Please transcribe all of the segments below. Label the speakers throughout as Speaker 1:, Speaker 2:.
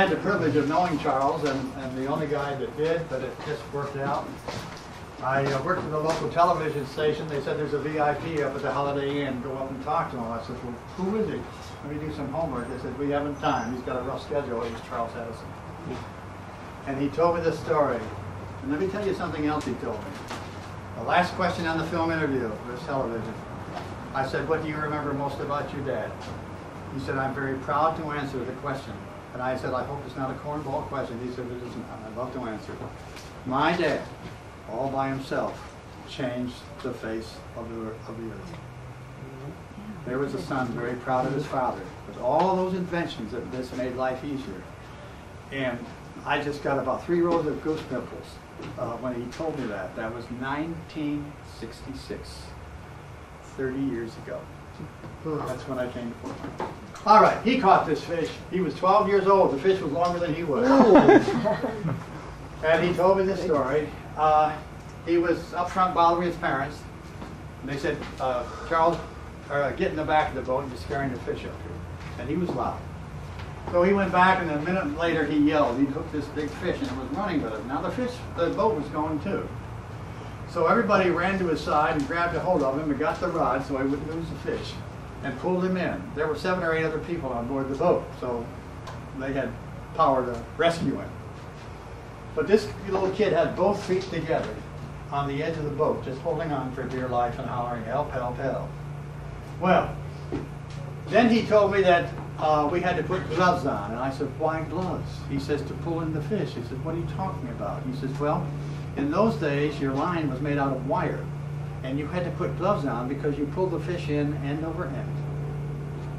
Speaker 1: had the privilege of knowing Charles, and the only guy that did, but it just worked out. I worked at a local television station. They said there's a VIP up at the Holiday Inn. Go up and talk to him. I said, well, who is he? Let me do some homework. They said, we haven't time. He's got a rough schedule. It was Charles Edison. And he told me this story. And let me tell you something else he told me. The last question on the film interview for this television. I said, what do you remember most about your dad? He said, I'm very proud to answer the question. And I said, I hope it's not a cornball question. He said, it is not. I'd love to answer it. My dad, all by himself, changed the face of the earth. There was a son very proud of his father. With all those inventions that this made life easier. And I just got about 3 rows of goose pimples when he told me that. That was 1966, 30 years ago. That's when I came to Portland. All right, he caught this fish. He was 12 years old. The fish was longer than he was. And he told me this story. He was up front bothering his parents. And they said, Charles, get in the back of the boat and you're scaring the fish up here. And he was loud. So he went back, and a minute later he yelled. He hooked this big fish and it was running with him. Now the boat was going too. So everybody ran to his side and grabbed a hold of him and got the rod so he wouldn't lose the fish and pulled him in. There were 7 or 8 other people on board the boat, so they had power to rescue him. But this little kid had both feet together on the edge of the boat, just holding on for dear life and hollering, help, help, help. Well, then he told me that we had to put gloves on, and I said, why gloves? He says, to pull in the fish. He said, what are you talking about? He says, well, in those days, your line was made out of wire, and you had to put gloves on because you pulled the fish in end over end.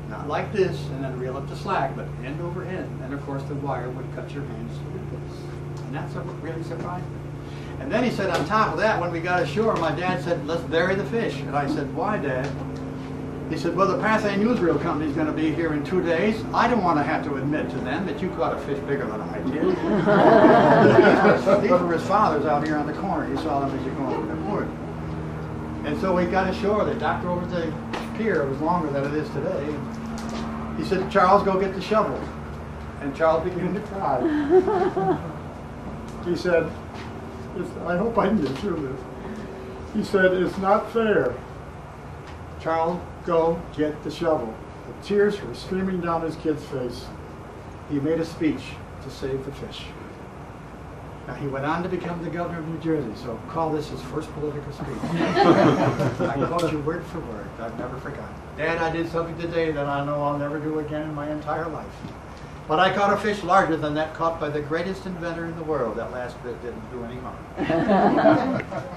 Speaker 1: Not like this, and then reel up the slack, but end over end. And of course, the wire would cut your hands like this. And that's what really surprised me. And then he said, on top of that, when we got ashore, my dad said, let's bury the fish. And I said, why, Dad? He said, well, the Pathé Newsreel Company is going to be here in 2 days. I don't want to have to admit to them that you caught a fish bigger than I did. These were his fathers out here on the corner. You saw them as you go over the board. And so we got ashore. The dock over the pier was longer than it is today. He said, Charles, go get the shovel. And Charles began to cry. He said, I hope I can get through this. He said, it's not fair. Charles, go get the shovel. The tears were streaming down his kid's face. He made a speech to save the fish. Now, he went on to become the governor of New Jersey, so call this his first political speech. I quote you word for word. I've never forgotten. Dad, I did something today that I know I'll never do again in my entire life. But I caught a fish larger than that caught by the greatest inventor in the world. That last bit didn't do any harm.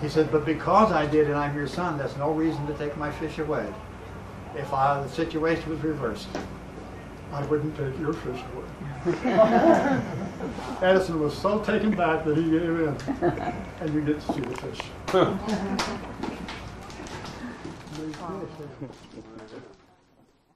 Speaker 1: He said, but because I did and I'm your son, that's no reason to take my fish away. If the situation was reversed, I wouldn't take your fish away. Edison was so taken back that he gave in. And you get to see the fish.